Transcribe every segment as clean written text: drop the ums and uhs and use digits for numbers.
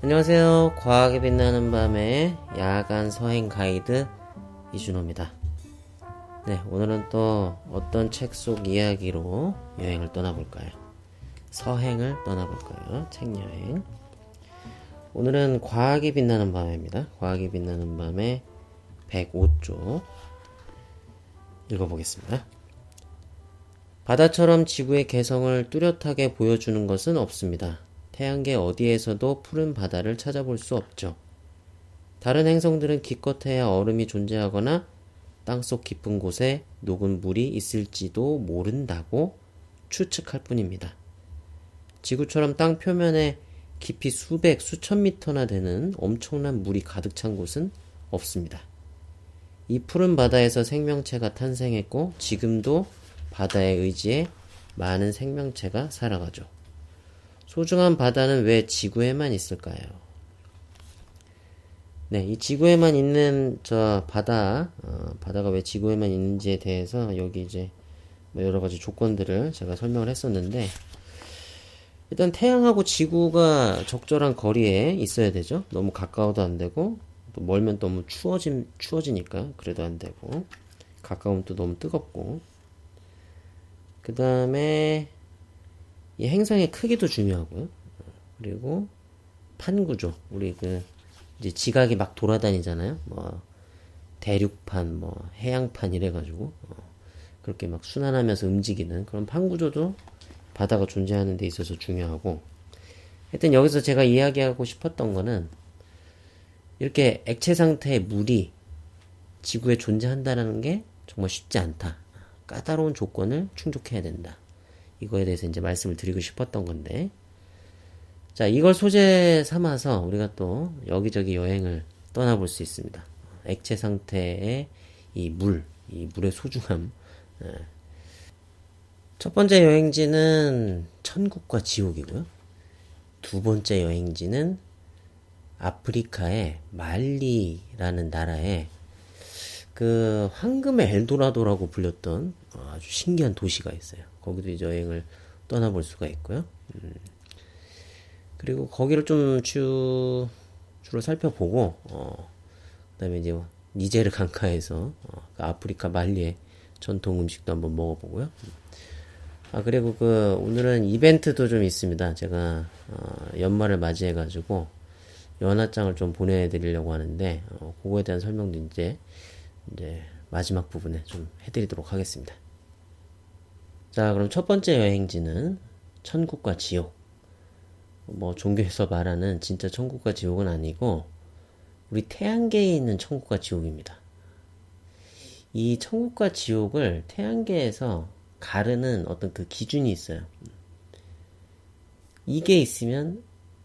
안녕하세요. 과학이 빛나는 밤의 야간 서행 가이드 이준호입니다. 네, 오늘은 또 어떤 책 속 이야기로 여행을 떠나볼까요? 서행을 떠나볼까요? 책 여행. 오늘은 과학이 빛나는 밤입니다. 과학이 빛나는 밤의 105쪽 읽어보겠습니다. 바다처럼 지구의 개성을 뚜렷하게 보여주는 것은 없습니다. 태양계 어디에서도 푸른 바다를 찾아볼 수 없죠. 다른 행성들은 기껏해야 얼음이 존재하거나 땅속 깊은 곳에 녹은 물이 있을지도 모른다고 추측할 뿐입니다. 지구처럼 땅 표면에 깊이 수백, 수천 미터나 되는 엄청난 물이 가득 찬 곳은 없습니다. 이 푸른 바다에서 생명체가 탄생했고 지금도 바다에 의지해 많은 생명체가 살아가죠. 소중한 바다는 왜 지구에만 있을까요? 네, 이 지구에만 있는 저 바다가 왜 지구에만 있는지에 대해서 여기 이제 여러 가지 조건들을 제가 설명을 했었는데, 일단 태양하고 지구가 적절한 거리에 있어야 되죠. 너무 가까워도 안 되고, 또 멀면 너무 추워지니까 그래도 안 되고, 가까우면 또 너무 뜨겁고, 그 다음에 이 행성의 크기도 중요하고요. 그리고 판 구조, 우리 이제 지각이 막 돌아다니잖아요. 뭐 대륙판, 뭐 해양판 이래가지고 그렇게 막 순환하면서 움직이는 그런 판 구조도 바다가 존재하는 데 있어서 중요하고, 하여튼 여기서 제가 이야기하고 싶었던 거는 이렇게 액체 상태의 물이 지구에 존재한다는 게 정말 쉽지 않다. 까다로운 조건을 충족해야 된다. 이거에 대해서 이제 말씀을 드리고 싶었던 건데, 자, 이걸 소재 삼아서 우리가 또 여기저기 여행을 떠나볼 수 있습니다. 액체 상태의 이 물의 소중함. 첫 번째 여행지는 천국과 지옥이고요. 두 번째 여행지는 아프리카의 말리라는 나라에 그 황금의 엘도라도라고 불렸던 아주 신기한 도시가 있어요. 거기도 이제 여행을 떠나볼 수가 있고요. 그리고 거기를 좀 주로 살펴보고, 그다음에 이제 니제르 강가에서 그 아프리카 말리의 전통 음식도 한번 먹어보고요. 그리고 오늘은 이벤트도 좀 있습니다. 제가 연말을 맞이해가지고 연하장을 좀 보내드리려고 하는데, 그거에 대한 설명도 이제 마지막 부분에 좀 해드리도록 하겠습니다. 자, 그럼 첫 번째 여행지는 천국과 지옥. 뭐 종교에서 말하는 진짜 천국과 지옥은 아니고 우리 태양계에 있는 천국과 지옥입니다. 이 천국과 지옥을 태양계에서 가르는 어떤 그 기준이 있어요. 이게 있으면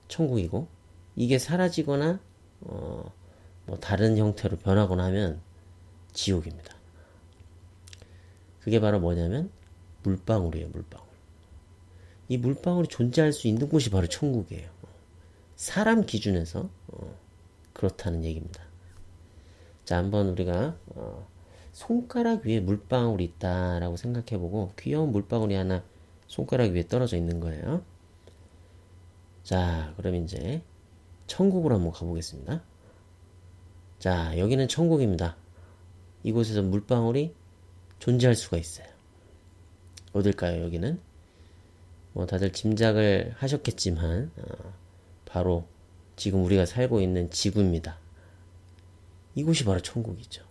천국이고, 이게 사라지거나 뭐 다른 형태로 변하거나 하면 지옥입니다. 그게 바로 뭐냐면 물방울이에요, 물방울. 이 물방울이 존재할 수 있는 곳이 바로 천국이에요. 사람 기준에서 그렇다는 얘기입니다. 자, 한번 우리가 손가락 위에 물방울이 있다라고 생각해보고, 귀여운 물방울이 하나 손가락 위에 떨어져 있는 거예요. 자, 그럼 이제 천국으로 한번 가보겠습니다. 자, 여기는 천국입니다. 이곳에서 물방울이 존재할 수가 있어요. 어딜까요, 여기는? 뭐 다들 짐작을 하셨겠지만 바로 지금 우리가 살고 있는 지구입니다. 이곳이 바로 천국이죠.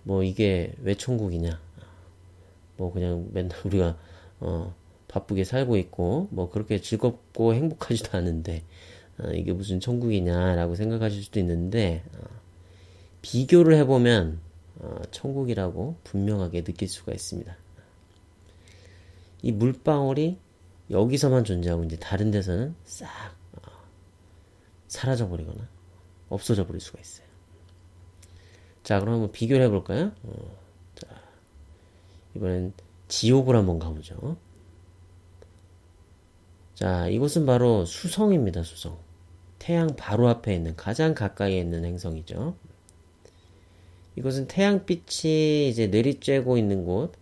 뭐 이게 왜 천국이냐? 뭐 그냥 맨날 우리가 바쁘게 살고 있고 뭐 그렇게 즐겁고 행복하지도 않은데 이게 무슨 천국이냐라고 생각하실 수도 있는데, 비교를 해보면 천국이라고 분명하게 느낄 수가 있습니다. 이 물방울이 여기서만 존재하고 이제 다른 데서는 싹 사라져 버리거나 없어져 버릴 수가 있어요. 자, 그럼 한번 비교를 해볼까요? 자, 이번엔 지옥을 한번 가보죠. 자, 이곳은 바로 수성입니다. 수성. 태양 바로 앞에 있는, 가장 가까이에 있는 행성이죠. 이것은 태양빛이 이제 내리쬐고 있는 곳,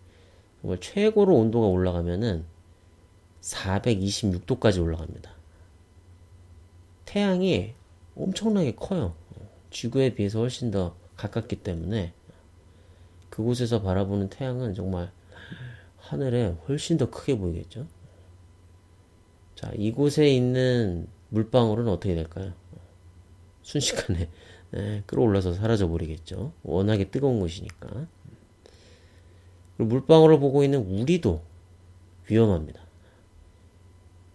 정말 최고로 온도가 올라가면은 426도까지 올라갑니다. 태양이 엄청나게 커요. 지구에 비해서 훨씬 더 가깝기 때문에 그곳에서 바라보는 태양은 정말 하늘에 훨씬 더 크게 보이겠죠. 자, 이곳에 있는 물방울은 어떻게 될까요? 순식간에 끌어올라서 사라져 버리겠죠. 워낙에 뜨거운 곳이니까. 그리고 물방울을 보고 있는 우리도 위험합니다.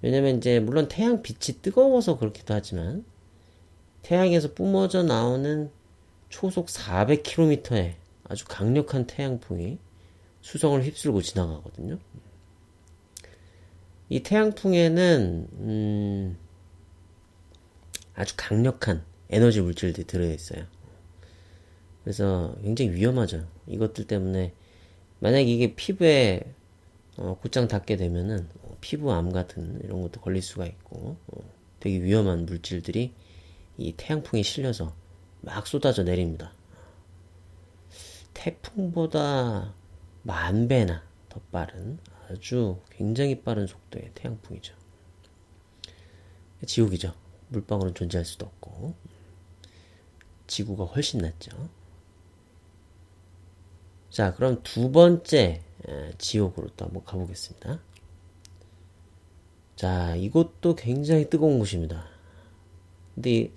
왜냐면 이제 물론 태양 빛이 뜨거워서 그렇기도 하지만 태양에서 뿜어져 나오는 초속 400km의 아주 강력한 태양풍이 수성을 휩쓸고 지나가거든요. 이 태양풍에는 아주 강력한 에너지 물질들이 들어있어요. 그래서 굉장히 위험하죠. 이것들 때문에 만약에 이게 피부에 곧장 닿게 되면은 피부암 같은 이런 것도 걸릴 수가 있고 되게 위험한 물질들이 이 태양풍에 실려서 막 쏟아져 내립니다. 태풍보다 10,000배나 더 빠른 아주 굉장히 빠른 속도의 태양풍이죠. 지옥이죠. 물방울은 존재할 수도 없고 지구가 훨씬 낫죠. 자, 그럼 두 번째 지옥으로 또 한번 가보겠습니다. 자, 이곳도 굉장히 뜨거운 곳입니다. 근데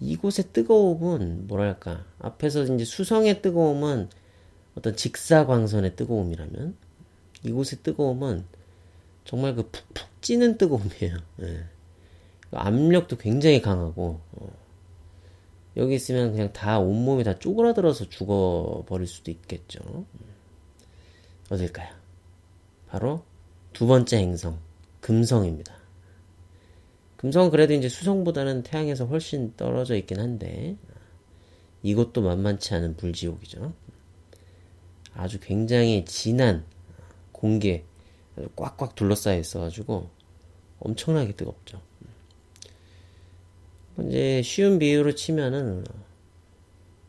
이곳의 뜨거움은 뭐랄까, 앞에서 이제 수성의 뜨거움은 어떤 직사광선의 뜨거움이라면 이곳의 뜨거움은 정말 그 푹푹 찌는 뜨거움이에요. 압력도 굉장히 강하고 여기 있으면 그냥 다 온몸이 다 쪼그라들어서 죽어버릴 수도 있겠죠. 어딜까요? 바로 두 번째 행성 금성입니다. 금성은 그래도 이제 수성보다는 태양에서 훨씬 떨어져 있긴 한데 이것도 만만치 않은 불지옥이죠. 아주 굉장히 진한 공기에 꽉꽉 둘러싸여 있어가지고 엄청나게 뜨겁죠. 이제 쉬운 비유로 치면은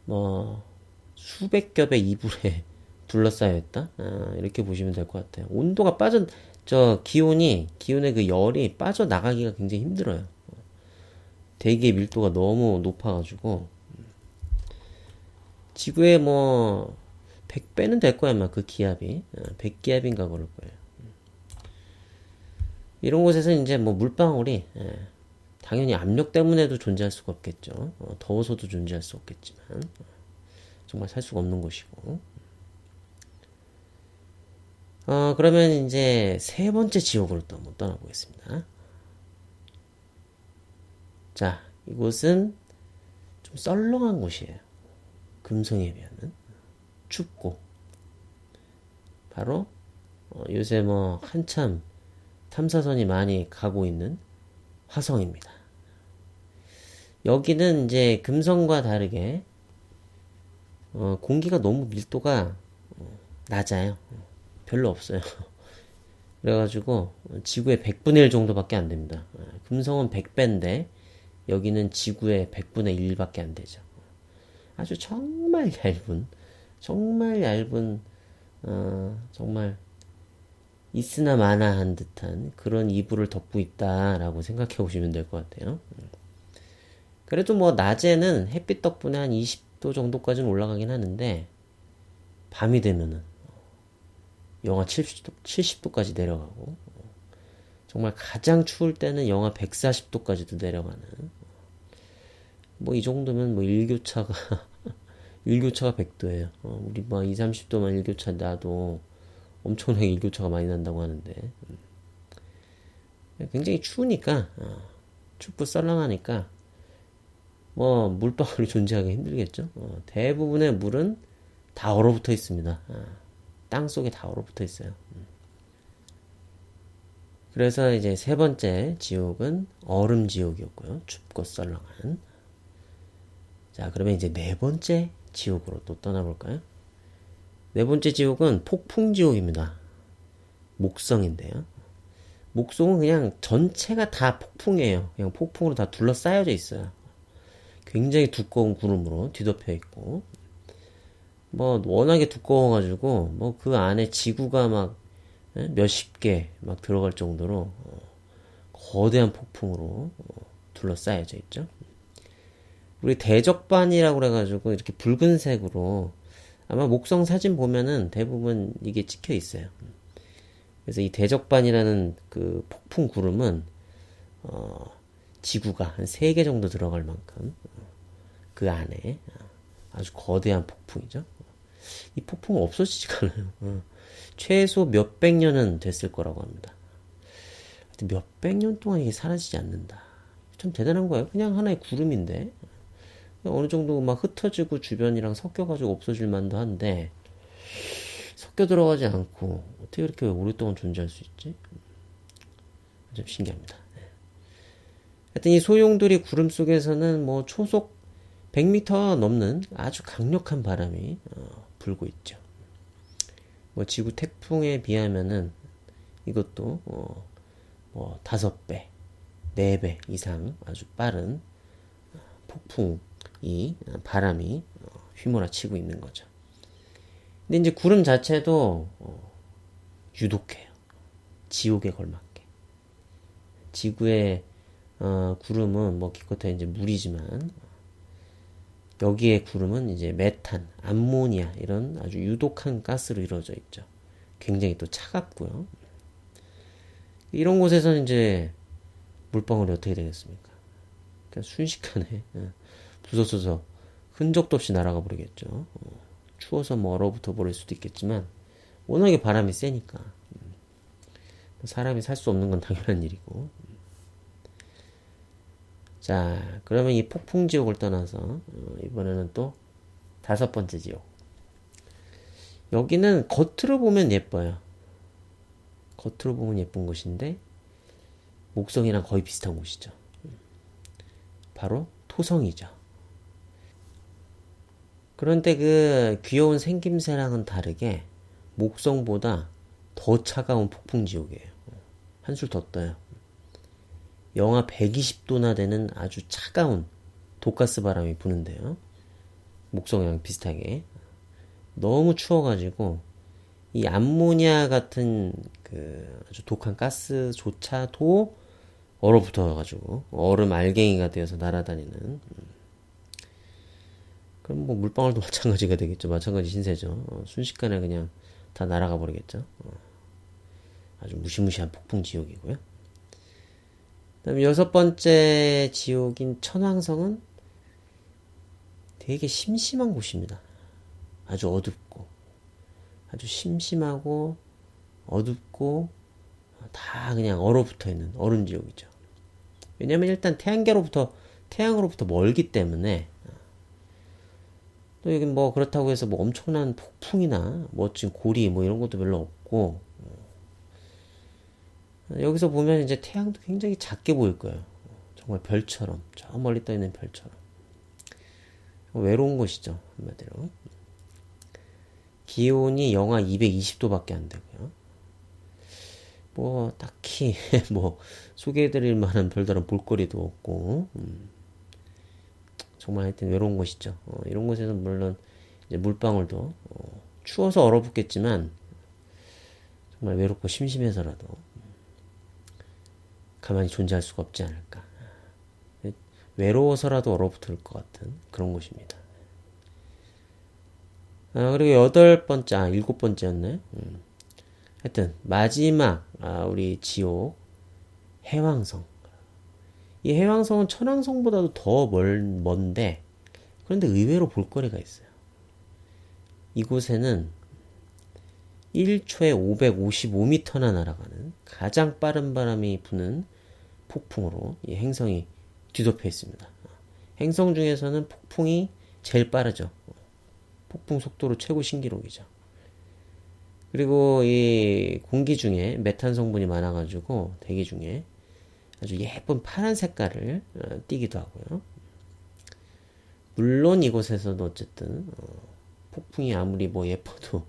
뭐 수백 겹의 이불에 둘러싸여 있다 이렇게 보시면 될 것 같아요. 온도가 기온의 그 열이 빠져나가기가 굉장히 힘들어요. 대기의 밀도가 너무 높아가지고 지구의 뭐 100배는 될 거야 아마 그 기압이 100기압인가 그럴 거예요. 이런 곳에서 이제 뭐 물방울이 당연히 압력 때문에도 존재할 수가 없겠죠. 더워서도 존재할 수 없겠지만 정말 살 수가 없는 곳이고. 그러면 이제 세 번째 지옥으로 또 한번 떠나보겠습니다. 자, 이곳은 좀 썰렁한 곳이에요. 금성에 비하면 춥고 바로 요새 뭐 한참 탐사선이 많이 가고 있는 화성입니다. 여기는 이제 금성과 다르게 공기가 너무 밀도가 낮아요. 별로 없어요. 그래가지고 지구의 100분의 1 정도밖에 안 됩니다. 금성은 100배인데 여기는 지구의 100분의 1밖에 안 되죠. 아주 정말 얇은 정말 있으나 마나한 듯한 그런 이불을 덮고 있다라고 생각해 보시면 될 것 같아요. 그래도 뭐 낮에는 햇빛 덕분에 한 20도 정도까지는 올라가긴 하는데 밤이 되면은 영하 70도까지 내려가고 정말 가장 추울 때는 영하 140도까지도 내려가는 뭐 이 정도면 뭐 일교차가 100도예요. 우리 뭐 2, 30도만 일교차 나도 엄청나게 일교차가 많이 난다고 하는데 굉장히 추우니까 춥고 썰렁하니까 뭐 물방울이 존재하기 힘들겠죠. 대부분의 물은 다 얼어붙어 있습니다. 땅 속에 다 얼어붙어 있어요. 그래서 이제 세 번째 지옥은 얼음 지옥이었고요. 춥고 썰렁한. 자, 그러면 이제 네 번째 지옥으로 또 떠나볼까요? 네 번째 지옥은 폭풍 지옥입니다. 목성인데요. 목성은 그냥 전체가 다 폭풍이에요. 그냥 폭풍으로 다 둘러싸여져 있어요. 굉장히 두꺼운 구름으로 뒤덮여 있고, 뭐 워낙에 두꺼워가지고 뭐 그 안에 지구가 막 몇십 개 막 들어갈 정도로 거대한 폭풍으로 둘러싸여져 있죠. 우리 대적반이라고 그래가지고 이렇게 붉은색으로 아마 목성 사진 보면은 대부분 이게 찍혀 있어요. 그래서 이 대적반이라는 그 폭풍 구름은 지구가 한 3개 정도 들어갈 만큼 그 안에 아주 거대한 폭풍이죠. 이 폭풍은 없어지지가 않아요. 최소 몇백 년은 됐을 거라고 합니다. 몇백 년 동안 이게 사라지지 않는다. 참 대단한 거예요. 그냥 하나의 구름인데 어느 정도 막 흩어지고 주변이랑 섞여가지고 없어질 만도 한데 섞여 들어가지 않고 어떻게 그렇게 오랫동안 존재할 수 있지? 좀 신기합니다. 하여튼 이 소용돌이 구름 속에서는 뭐 초속 100m 넘는 아주 강력한 바람이 불고 있죠. 뭐 지구 태풍에 비하면은 이것도 뭐 5배, 4배 이상 아주 빠른 폭풍이 바람이 휘몰아치고 있는 거죠. 근데 이제 구름 자체도 유독해요. 지옥에 걸맞게. 지구의 구름은 뭐 기껏해 이제 물이지만 여기에 구름은 이제 메탄, 암모니아 이런 아주 유독한 가스로 이루어져 있죠. 굉장히 또 차갑고요. 이런 곳에서는 이제 물방울이 어떻게 되겠습니까? 그냥 순식간에 부서져서 흔적도 없이 날아가 버리겠죠. 추워서 뭐 얼어붙어 버릴 수도 있겠지만 워낙에 바람이 세니까 사람이 살 수 없는 건 당연한 일이고. 자, 그러면 이 폭풍 지옥을 떠나서 이번에는 또 5번째 지옥. 여기는 겉으로 보면 예뻐요. 겉으로 보면 예쁜 곳인데 목성이랑 거의 비슷한 곳이죠. 바로 토성이죠. 그런데 그 귀여운 생김새랑은 다르게 목성보다 더 차가운 폭풍 지옥이에요. 한술 더 떠요. 영하 120도나 되는 아주 차가운 독가스 바람이 부는데요. 목성이랑 비슷하게. 너무 추워가지고 이 암모니아 같은 그 아주 독한 가스조차도 얼어붙어가지고 얼음 알갱이가 되어서 날아다니는. 그럼 뭐 물방울도 마찬가지가 되겠죠. 마찬가지 신세죠. 순식간에 그냥 다 날아가 버리겠죠. 아주 무시무시한 폭풍 지옥이고요. 그다음에 6번째 지옥인 천왕성은 되게 심심한 곳입니다. 아주 어둡고 아주 심심하고 어둡고 다 그냥 얼어붙어 있는 얼음 지옥이죠. 왜냐면 일단 태양으로부터 멀기 때문에. 또 여기 뭐 그렇다고 해서 뭐 엄청난 폭풍이나 멋진 고리 뭐 이런 것도 별로 없고, 여기서 보면 이제 태양도 굉장히 작게 보일 거예요. 정말 별처럼, 저 멀리 떠 있는 별처럼. 외로운 곳이죠, 한마디로. 기온이 영하 220도밖에 안 되고요. 뭐 딱히 뭐 소개해드릴 만한 별다른 볼거리도 없고, 정말 하여튼 외로운 곳이죠. 이런 곳에서 물론 이제 물방울도 추워서 얼어붙겠지만 정말 외롭고 심심해서라도 가만히 존재할 수가 없지 않을까. 외로워서라도 얼어붙을 것 같은 그런 곳입니다. 그리고 7번째였네. 하여튼 마지막 우리 지옥 해왕성. 이 해왕성은 천왕성보다도 더 먼데 그런데 의외로 볼거리가 있어요. 이곳에는 1초에 555m나 날아가는 가장 빠른 바람이 부는 폭풍으로 이 행성이 뒤덮여 있습니다. 행성 중에서는 폭풍이 제일 빠르죠. 폭풍 속도로 최고 신기록이죠. 그리고 이 공기 중에 메탄 성분이 많아가지고 대기 중에 아주 예쁜 파란 색깔을 띠기도 하고요. 물론 이곳에서도 어쨌든 폭풍이 아무리 뭐 예뻐도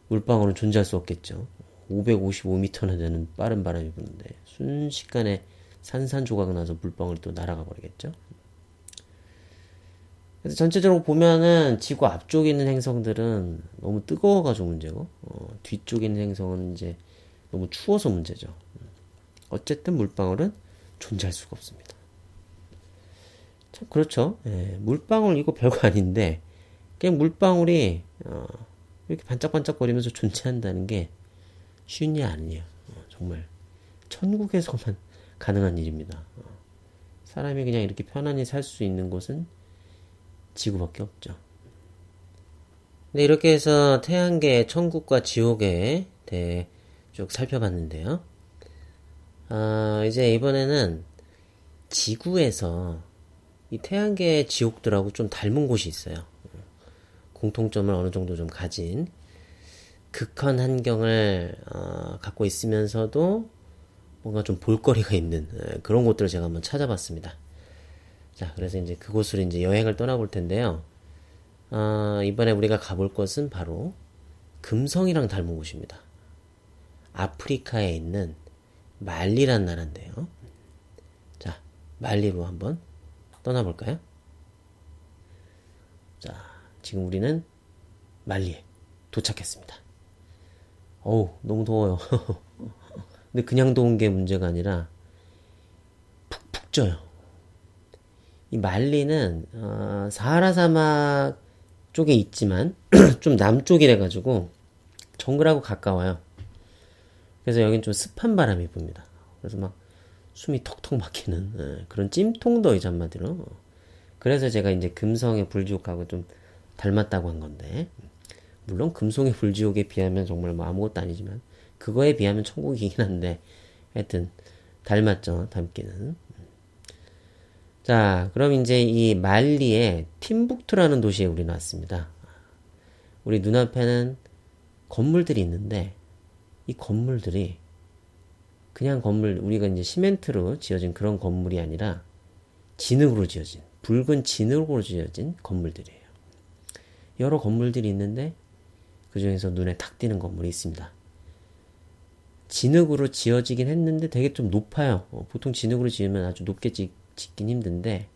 물방울은 존재할 수 없겠죠. 555m나 되는 빠른 바람이 부는데 순식간에 산산조각 나서 물방울이 또 날아가 버리겠죠. 그래서 전체적으로 보면은 지구 앞쪽에 있는 행성들은 너무 뜨거워가지고 문제고, 뒤쪽에 있는 행성은 이제 너무 추워서 문제죠. 어쨌든 물방울은 존재할 수가 없습니다. 참 그렇죠. 예, 물방울 이거 별거 아닌데 그냥 물방울이 이렇게 반짝반짝거리면서 존재한다는 게 쉬운 일 아니에요. 정말 천국에서만 가능한 일입니다. 사람이 그냥 이렇게 편안히 살 수 있는 곳은 지구밖에 없죠. 네, 이렇게 해서 태양계의 천국과 지옥에 대해 쭉 살펴봤는데요. 이제 이번에는 지구에서 이 태양계의 지옥들하고 좀 닮은 곳이 있어요. 공통점을 어느 정도 좀 가진 극한 환경을 갖고 있으면서도 뭔가 좀 볼거리가 있는 그런 곳들을 제가 한번 찾아봤습니다. 자, 그래서 이제 그곳으로 이제 여행을 떠나볼 텐데요. 이번에 우리가 가볼 곳은 바로 금성이랑 닮은 곳입니다. 아프리카에 있는 말리란 나라인데요. 자, 말리로 한번 떠나볼까요? 자, 지금 우리는 말리에 도착했습니다. 어우, 너무 더워요. 근데 그냥 더운 게 문제가 아니라 푹푹 쪄요. 이 말리는 사하라 사막 쪽에 있지만 좀 남쪽이라 가지고 정글하고 가까워요. 그래서 여긴 좀 습한 바람이 붑니다. 그래서 막 숨이 턱턱 막히는 그런 찜통더위죠, 한마디로. 그래서 제가 이제 금성의 불지옥하고 좀 닮았다고 한 건데, 물론 금성의 불지옥에 비하면 정말 뭐 아무것도 아니지만 그거에 비하면 천국이긴 한데 하여튼 닮았죠, 닮기는. 자, 그럼 이제 이 말리의 팀북투라는 도시에 우리 왔습니다. 우리 눈앞에는 건물들이 있는데 이 건물들이 그냥 건물, 우리가 이제 시멘트로 지어진 그런 건물이 아니라 진흙으로 지어진, 붉은 진흙으로 지어진 건물들이에요. 여러 건물들이 있는데 그 중에서 눈에 탁 띄는 건물이 있습니다. 진흙으로 지어지긴 했는데 되게 좀 높아요. 보통 진흙으로 지으면 아주 높게 짓긴 힘든데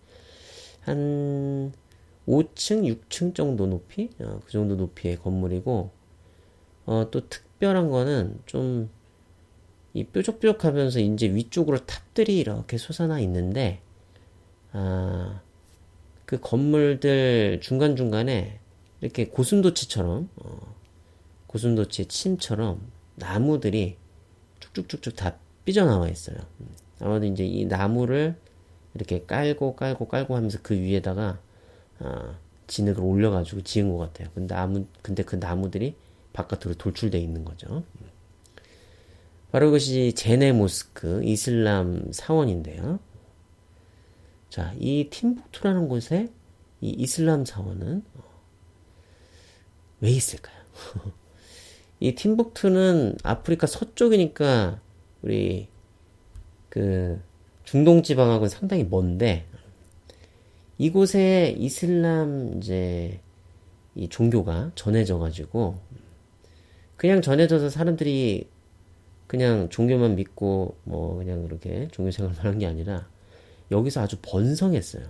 한 5층, 6층 정도 높이? 그 정도 높이의 건물이고 또 특별한 거는 좀 이 뾰족뾰족하면서 이제 위쪽으로 탑들이 이렇게 솟아나 있는데 그 건물들 중간중간에 이렇게 고슴도치처럼 고슴도치의 침처럼 나무들이 쭉쭉쭉쭉 다 삐져나와 있어요. 아마도 이제 이 나무를 이렇게 깔고 하면서 그 위에다가 진흙을 올려가지고 지은 것 같아요. 근데 그 나무들이 바깥으로 돌출되어 있는 거죠. 바로 그것이 제네 모스크 이슬람 사원인데요. 자, 이 팀북투라는 곳에 이 이슬람 사원은 왜 있을까요? 이 팀북투는 아프리카 서쪽이니까 우리 그 중동 지방하고는 상당히 먼데 이곳에 이슬람 이제 이 종교가 전해져 가지고 그냥 전해져서 사람들이 그냥 종교만 믿고 뭐 그냥 그렇게 종교 생활만 한 게 아니라 여기서 아주 번성했어요.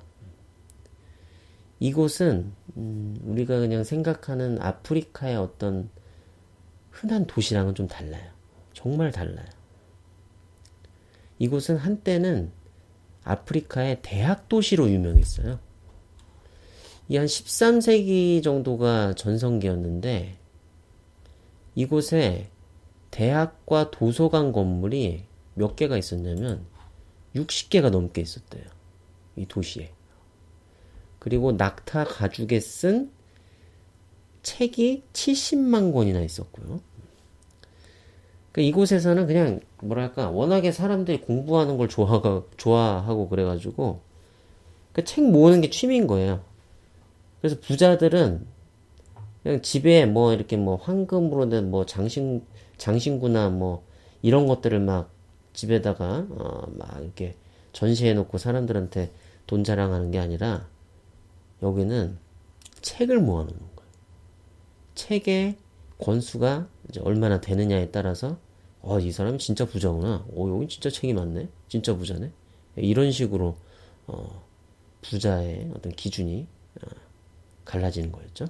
이곳은 우리가 그냥 생각하는 아프리카의 어떤 흔한 도시랑은 좀 달라요. 정말 달라요. 이곳은 한때는 아프리카의 대학 도시로 유명했어요. 이 한 13세기 정도가 전성기였는데 이곳에 대학과 도서관 건물이 몇 개가 있었냐면 60개가 넘게 있었대요. 이 도시에. 그리고 낙타 가죽에 쓴 책이 70만 권이나 있었고요. 그러니까 이곳에서는 그냥 뭐랄까 워낙에 사람들이 공부하는 걸 좋아하고 그래가지고 그 책 모으는 게 취미인 거예요. 그래서 부자들은 그냥 집에 뭐 이렇게 뭐 황금으로 된 뭐 장신구나 뭐 이런 것들을 막 집에다가 막 이렇게 전시해 놓고 사람들한테 돈 자랑하는 게 아니라 여기는 책을 모아 놓는 거예요. 책의 권수가 이제 얼마나 되느냐에 따라서 이 사람이 진짜 부자구나. 여기 진짜 책이 많네. 진짜 부자네. 이런 식으로 부자의 어떤 기준이 갈라지는 거였죠.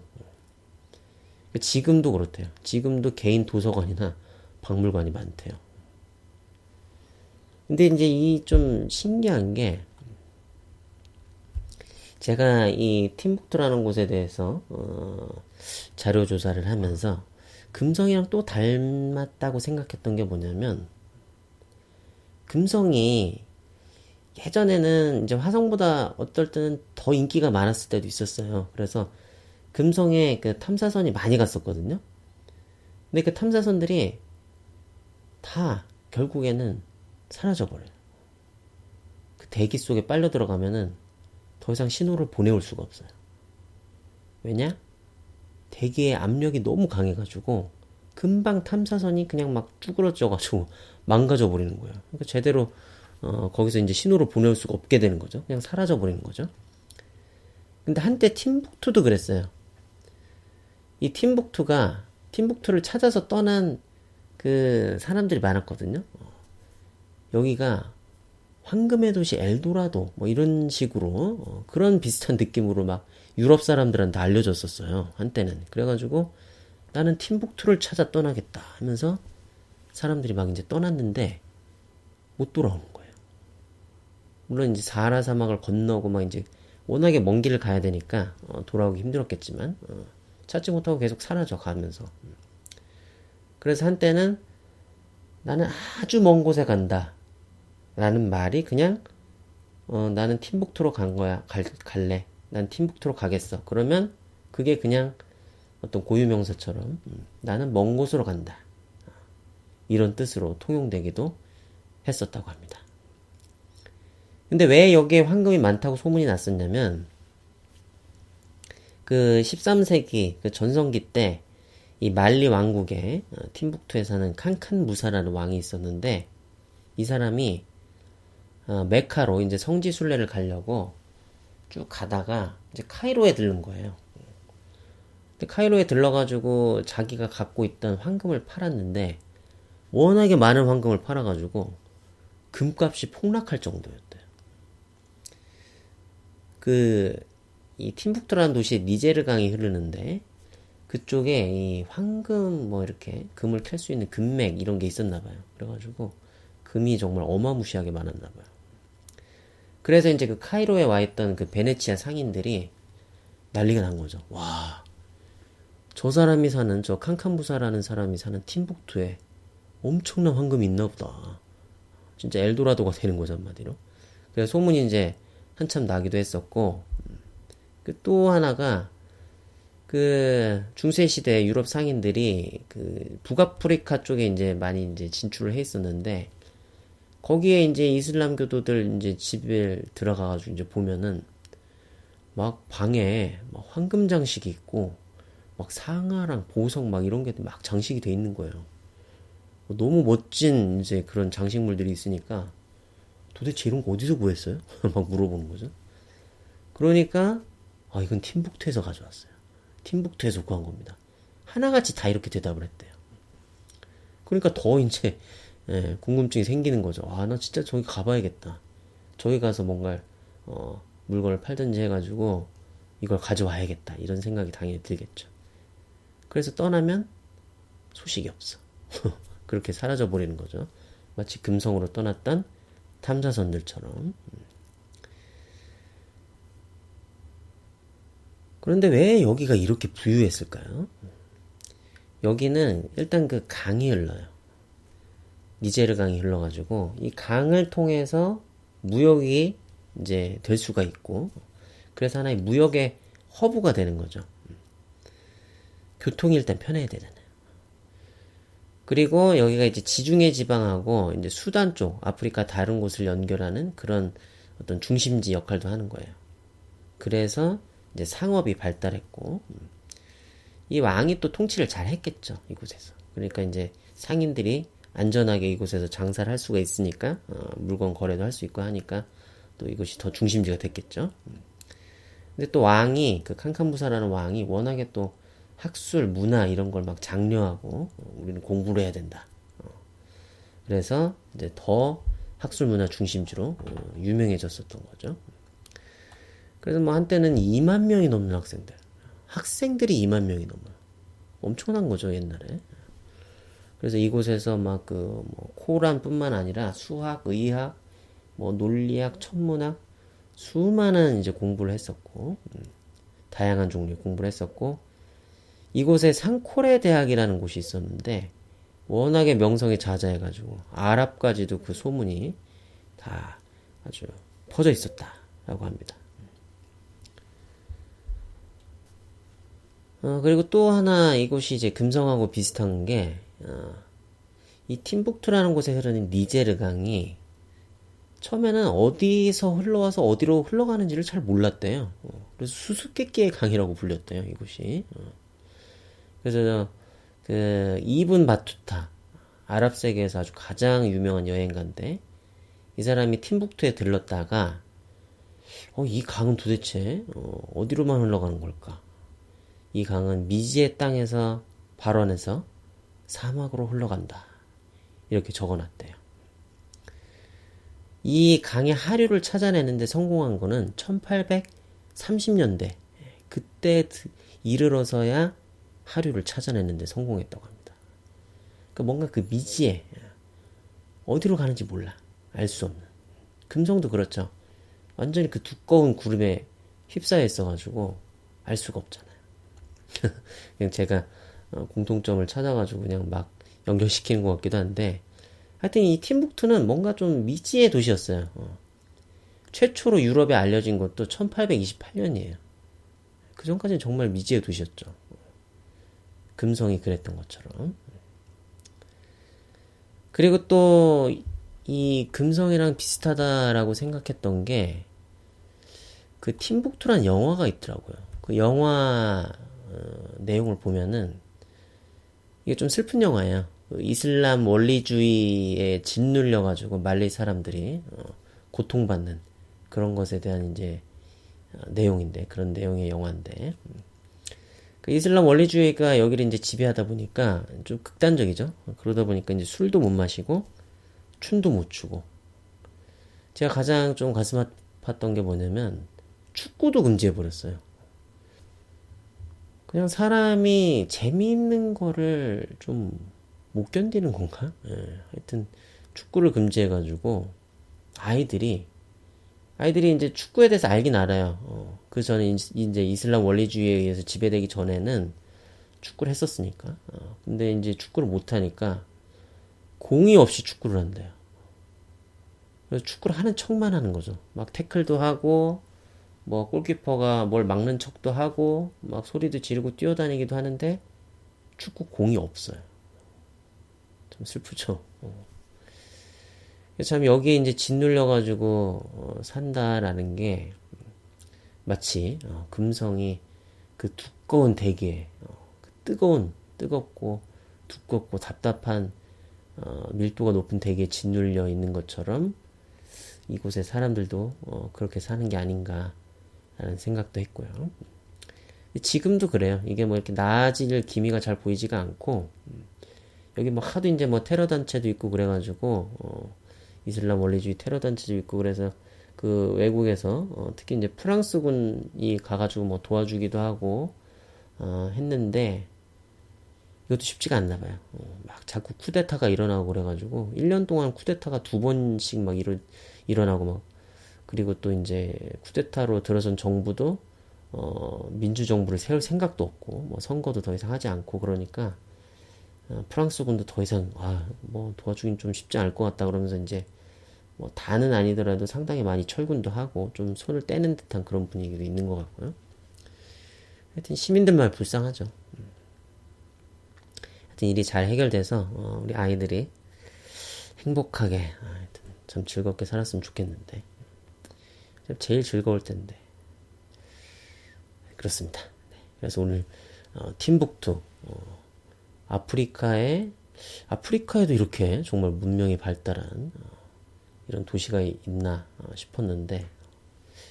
지금도 그렇대요. 지금도 개인 도서관이나 박물관이 많대요. 근데 이제 이 좀 신기한 게 제가 이 팀북투라는 곳에 대해서 자료 조사를 하면서 금성이랑 또 닮았다고 생각했던 게 뭐냐면 금성이 예전에는 이제 화성보다 어떨 때는 더 인기가 많았을 때도 있었어요. 그래서 금성에 그 탐사선이 많이 갔었거든요. 근데 그 탐사선들이 다 결국에는 사라져버려요. 그 대기 속에 빨려 들어가면은 더 이상 신호를 보내올 수가 없어요. 왜냐? 대기의 압력이 너무 강해가지고 금방 탐사선이 그냥 막 쭈그러져가지고 망가져 버리는 거예요. 그러니까 제대로 거기서 이제 신호를 보내올 수가 없게 되는 거죠. 그냥 사라져 버리는 거죠. 근데 한때 팀북투도 그랬어요. 이 팀북투를 찾아서 떠난 그 사람들이 많았거든요. 여기가 황금의 도시 엘도라도 뭐 이런 식으로 그런 비슷한 느낌으로 막 유럽 사람들한테 알려졌었어요. 한때는. 그래가지고 나는 팀북투를 찾아 떠나겠다 하면서 사람들이 막 이제 떠났는데 못 돌아오는 거예요. 물론 이제 사하라 사막을 건너고 막 이제 워낙에 먼 길을 가야 되니까 돌아오기 힘들었겠지만 찾지 못하고 계속 사라져 가면서. 그래서 한때는 나는 아주 먼 곳에 간다 라는 말이 그냥 나는 팀북투로 간 거야. 갈래. 난 팀북투로 가겠어. 그러면 그게 그냥 어떤 고유명사처럼 나는 먼 곳으로 간다. 이런 뜻으로 통용되기도 했었다고 합니다. 근데 왜 여기에 황금이 많다고 소문이 났었냐면 그 13세기 그 전성기 때 이 말리 왕국에 팀북투에 사는 칸칸 무사라는 왕이 있었는데 이 사람이 메카로 이제 성지 순례를 가려고 쭉 가다가 이제 카이로에 들른 거예요. 근데 카이로에 들러가지고 자기가 갖고 있던 황금을 팔았는데 워낙에 많은 황금을 팔아가지고 금값이 폭락할 정도였대요. 이 팀북투라는 도시에 니제르 강이 흐르는데 그쪽에 이 황금 뭐 이렇게 금을 캘 수 있는 금맥 이런 게 있었나 봐요. 그래가지고 금이 정말 어마무시하게 많았나 봐요. 그래서 이제 그 카이로에 와 있던 그 베네치아 상인들이 난리가 난 거죠. 와, 저 사람이 사는 저 칸칸부사라는 사람이 사는 팀북투에 엄청난 황금이 있나 보다. 진짜 엘도라도가 되는 거죠, 한마디로. 그래서 소문이 이제 한참 나기도 했었고, 그 또 하나가 그 중세 시대 유럽 상인들이 그 북아프리카 쪽에 이제 많이 이제 진출을 해 있었는데 거기에 이제 이슬람교도들 이제 집에 들어가가지고 이제 보면은 막 방에 막 황금 장식이 있고 막 상아랑 보석 막 이런 게 막 장식이 돼 있는 거예요. 너무 멋진 이제 그런 장식물들이 있으니까 도대체 이런 거 어디서 구했어요? 막 물어보는 거죠. 그러니까 이건 팀북투에서 가져왔어요. 팀북투에서 구한 겁니다. 하나같이 다 이렇게 대답을 했대요. 그러니까 더 이제 궁금증이 생기는 거죠. 나 진짜 저기 가봐야겠다. 저기 가서 뭔가 물건을 팔든지 해가지고 이걸 가져와야겠다. 이런 생각이 당연히 들겠죠. 그래서 떠나면 소식이 없어. 그렇게 사라져 버리는 거죠. 마치 금성으로 떠났던 탐사선들처럼. 그런데 왜 여기가 이렇게 부유했을까요? 여기는 일단 그 강이 흘러요. 니제르 강이 흘러가지고 이 강을 통해서 무역이 이제 될 수가 있고 그래서 하나의 무역의 허브가 되는 거죠. 교통이 일단 편해야 되잖아요. 그리고 여기가 이제 지중해 지방하고 이제 수단 쪽 아프리카 다른 곳을 연결하는 그런 어떤 중심지 역할도 하는 거예요. 그래서 이제 상업이 발달했고 이 왕이 또 통치를 잘 했겠죠, 이곳에서. 그러니까 이제 상인들이 안전하게 이곳에서 장사를 할 수가 있으니까 물건 거래도 할 수 있고 하니까 또 이것이 더 중심지가 됐겠죠. 근데 또 왕이 그 칸칸부사라는 왕이 워낙에 또 학술, 문화 이런 걸 막 장려하고 우리는 공부를 해야 된다. 그래서 이제 더 학술 문화 중심지로 유명해졌었던 거죠. 그래서 뭐 한때는 2만 명이 넘는 학생들이 2만 명이 넘어요. 엄청난 거죠, 옛날에. 그래서 이곳에서 막 그 뭐 코란뿐만 아니라 수학, 의학, 뭐 논리학, 천문학 수많은 이제 공부를 했었고 다양한 종류의 공부를 했었고 이곳에 상코레 대학이라는 곳이 있었는데 워낙에 명성이 자자해가지고 아랍까지도 그 소문이 다 아주 퍼져 있었다라고 합니다. 그리고 또 하나 이곳이 이제 금성하고 비슷한 게, 이 팀북투라는 곳에 흐르는 니제르 강이 처음에는 어디서 흘러와서 어디로 흘러가는지를 잘 몰랐대요. 그래서 수수께끼의 강이라고 불렸대요, 이곳이. 그래서 그 이븐 바투타, 아랍 세계에서 아주 가장 유명한 여행가인데, 이 사람이 팀북투에 들렀다가, 이 강은 도대체 어디로만 흘러가는 걸까? 이 강은 미지의 땅에서 발원해서 사막으로 흘러간다. 이렇게 적어놨대요. 이 강의 하류를 찾아내는데 성공한 거는 1830년대. 그때 이르러서야 하류를 찾아내는데 성공했다고 합니다. 그러니까 뭔가 그 미지에 어디로 가는지 몰라. 알 수 없는. 금성도 그렇죠. 완전히 그 두꺼운 구름에 휩싸여 있어가지고 알 수가 없잖아요. 그냥 제가 공통점을 찾아가지고 그냥 막 연결시키는 것 같기도 한데 하여튼 이 팀북투는 뭔가 좀 미지의 도시였어요. 최초로 유럽에 알려진 것도 1828년이에요. 그 전까지는 정말 미지의 도시였죠. 금성이 그랬던 것처럼. 그리고 또 이 금성이랑 비슷하다라고 생각했던 게 그 팀북투란 영화가 있더라고요. 그 영화 내용을 보면은 이게 좀 슬픈 영화예요. 그 이슬람 원리주의에 짓눌려가지고 말리 사람들이 고통받는 그런 것에 대한 이제 내용인데 그런 내용의 영화인데 그 이슬람 원리주의가 여기를 이제 지배하다 보니까 좀 극단적이죠. 그러다 보니까 이제 술도 못 마시고 춤도 못 추고 제가 가장 좀 가슴 아팠던 게 뭐냐면 축구도 금지해 버렸어요. 그냥 사람이 재미있는 거를 좀 못 견디는 건가? 예, 하여튼 축구를 금지해가지고 아이들이 이제 축구에 대해서 알긴 알아요. 그 전에 이제 이슬람 원리주의에 의해서 지배되기 전에는 축구를 했었으니까. 근데 이제 축구를 못 하니까 공이 없이 축구를 한대요. 그래서 축구를 하는 척만 하는 거죠. 막 태클도 하고 뭐 골키퍼가 뭘 막는 척도 하고 막 소리도 지르고 뛰어다니기도 하는데 축구 공이 없어요. 참 슬프죠. 참 여기에 이제 짓눌려가지고 산다라는 게 마치 금성이 그 두꺼운 대기에 그 뜨겁고 두껍고 답답한 밀도가 높은 대기에 짓눌려 있는 것처럼 이곳의 사람들도 그렇게 사는 게 아닌가 라는 생각도 했고요. 지금도 그래요. 이게 뭐 이렇게 나아질 기미가 잘 보이지가 않고 여기 뭐 하도 이제 뭐 테러 단체도 있고 그래가지고 이슬람 원리주의 테러 단체도 있고 그래서 그 외국에서 특히 이제 프랑스군이 가가지고 뭐 도와주기도 하고 했는데 이것도 쉽지가 않나 봐요. 막 자꾸 쿠데타가 일어나고 그래가지고 1년 동안 쿠데타가 2번씩 막 일어나고 막 그리고 또 이제 쿠데타로 들어선 정부도 민주정부를 세울 생각도 없고 뭐 선거도 더 이상 하지 않고 그러니까 프랑스군도 더 이상 뭐 도와주긴 좀 쉽지 않을 것 같다 그러면서 이제 뭐 다는 아니더라도 상당히 많이 철군도 하고 좀 손을 떼는 듯한 그런 분위기도 있는 것 같고요. 하여튼 시민들만 불쌍하죠. 하여튼 일이 잘 해결돼서 우리 아이들이 행복하게 하여튼 참 즐겁게 살았으면 좋겠는데 제일 즐거울 텐데 그렇습니다. 그래서 오늘 팀북투 아프리카에도 이렇게 정말 문명이 발달한 이런 도시가 있나 싶었는데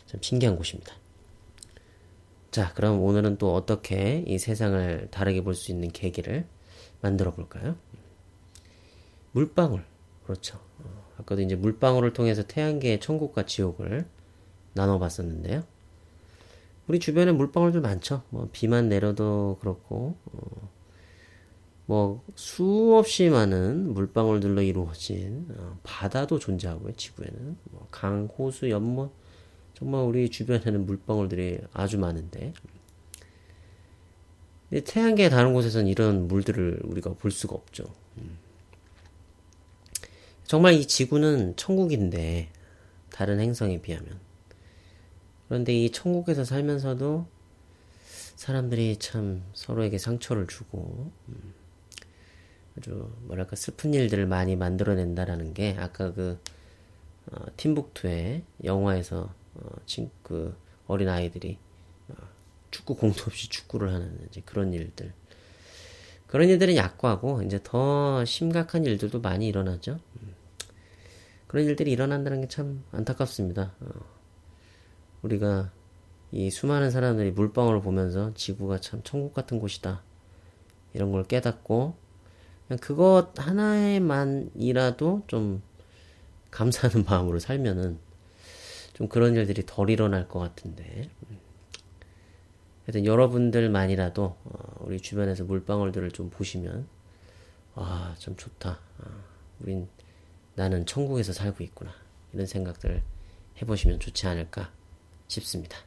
참 신기한 곳입니다. 자, 그럼 오늘은 또 어떻게 이 세상을 다르게 볼 수 있는 계기를 만들어 볼까요? 물방울. 그렇죠. 아까도 이제 물방울을 통해서 태양계의 천국과 지옥을 나눠봤었는데요. 우리 주변에 물방울들 많죠. 뭐 비만 내려도 그렇고 뭐 수없이 많은 물방울들로 이루어진 바다도 존재하고요. 지구에는 뭐 강, 호수, 연못 정말 우리 주변에는 물방울들이 아주 많은데 근데 태양계의 다른 곳에서는 이런 물들을 우리가 볼 수가 없죠. 정말 이 지구는 천국인데 다른 행성에 비하면 그런데 이 천국에서 살면서도 사람들이 참 서로에게 상처를 주고 아주 뭐랄까 슬픈 일들을 많이 만들어낸다라는 게 아까 그 팀북투의 영화에서 그 어린 아이들이 축구 공도 없이 축구를 하는 이제 그런 일들 그런 일들은 약과고 이제 더 심각한 일들도 많이 일어나죠. 그런 일들이 일어난다는 게 참 안타깝습니다. 우리가 이 수많은 사람들이 물방울을 보면서 지구가 참 천국 같은 곳이다 이런 걸 깨닫고 그냥 그것 하나에만이라도 좀 감사하는 마음으로 살면은 좀 그런 일들이 덜 일어날 것 같은데 하여튼 여러분들만이라도 우리 주변에서 물방울들을 좀 보시면 아 참 좋다 나는 천국에서 살고 있구나 이런 생각들을 해보시면 좋지 않을까 싶습니다.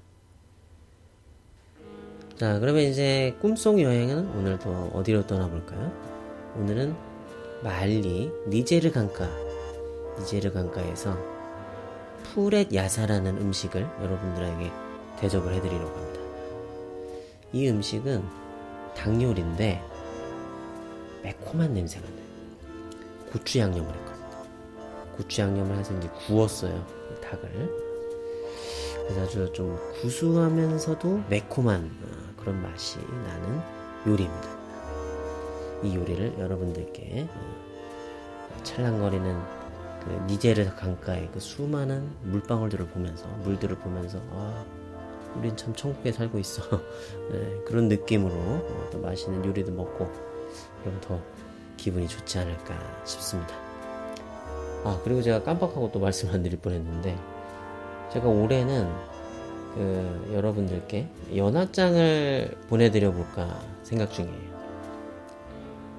자, 그러면 이제 꿈속 여행은 오늘 또 어디로 떠나볼까요? 오늘은 말리 니제르 강가에서 푸렛 야사라는 음식을 여러분들에게 대접을 해드리려고 합니다. 이 음식은 닭 요리인데 매콤한 냄새가 나요. 고추 양념을 했거든요. 고추 양념을 해서 이제 구웠어요. 이 닭을. 그래서 아주 좀 구수하면서도 매콤한 그런 맛이 나는 요리입니다. 이 요리를 여러분들께 찰랑거리는 그 니제르 강가의 그 수많은 물방울들을 보면서 물들을 보면서 우린 참 천국에 살고 있어 네, 그런 느낌으로 또 맛있는 요리도 먹고 그럼 더 기분이 좋지 않을까 싶습니다. 그리고 제가 깜빡하고 또 말씀 안 드릴 뻔했는데 제가 올해는 그 여러분들께 연하장을 보내드려 볼까 생각 중이에요.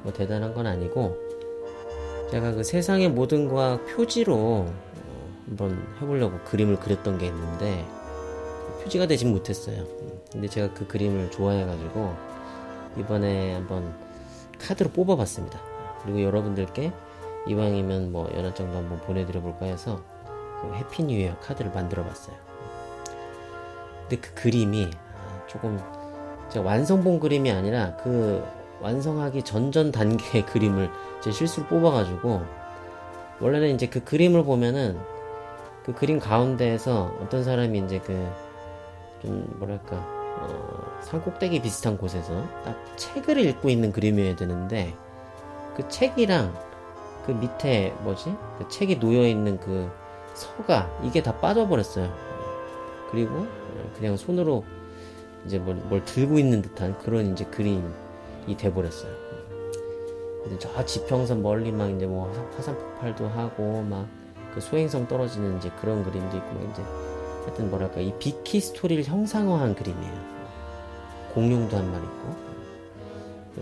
뭐 대단한 건 아니고 제가 그 세상의 모든 과학 표지로 한번 해보려고 그림을 그렸던 게 있는데 표지가 되진 못했어요. 근데 제가 그 그림을 좋아해가지고 이번에 한번 카드로 뽑아봤습니다. 그리고 여러분들께 이왕이면 뭐 연하장도 한번 보내드려 볼까 해서 그 해피 뉴 이어 카드를 만들어 봤어요. 근데 그 그림이 조금 제가 완성본 그림이 아니라 그 완성하기 전전 단계의 그림을 제 실수로 뽑아가지고 원래는 이제 그 그림을 보면은 그 그림 가운데에서 어떤 사람이 이제 그 좀 뭐랄까 산 꼭대기 비슷한 곳에서 딱 책을 읽고 있는 그림이어야 되는데 그 책이랑 그 밑에 그 책이 놓여 있는 그 서가 이게 다 빠져버렸어요. 그리고 그냥 손으로 이제 뭘 들고 있는 듯한 그런 이제 그림이 돼버렸어요. 저 지평선 멀리 막 이제 뭐 화산 폭발도 하고 막 그 소행성 떨어지는 이제 그런 그림도 있고 막 이제 하여튼 뭐랄까 이 비키 스토리를 형상화한 그림이에요. 공룡도 한 마리 있고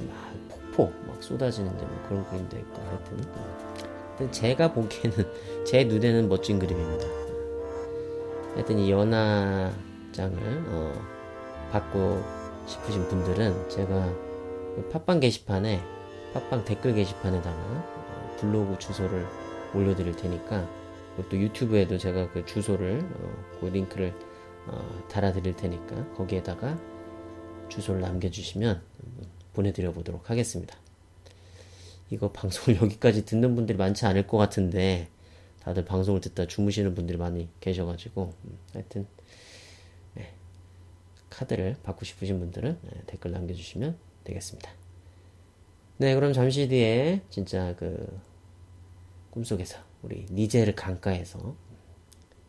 막 폭포 막 쏟아지는 이제 뭐 그런 그림도 있고 하여튼 제가 보기에는 제 눈에는 멋진 그림입니다. 하여튼 이 연하장을 받고 싶으신 분들은 제가 팟빵 게시판에 팟빵 댓글 게시판에다가 블로그 주소를 올려드릴 테니까 또 유튜브에도 제가 그 주소를 그 링크를 달아드릴 테니까 거기에다가 주소를 남겨주시면 보내드려 보도록 하겠습니다. 이거 방송을 여기까지 듣는 분들이 많지 않을 것 같은데 다들 방송을 듣다 주무시는 분들이 많이 계셔가지고 하여튼 네, 카드를 받고 싶으신 분들은 댓글 남겨주시면 되겠습니다. 네, 그럼 잠시 뒤에 진짜 그 꿈속에서 우리 니제르 강가에서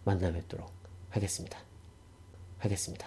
만나 뵙도록 하겠습니다. 하겠습니다.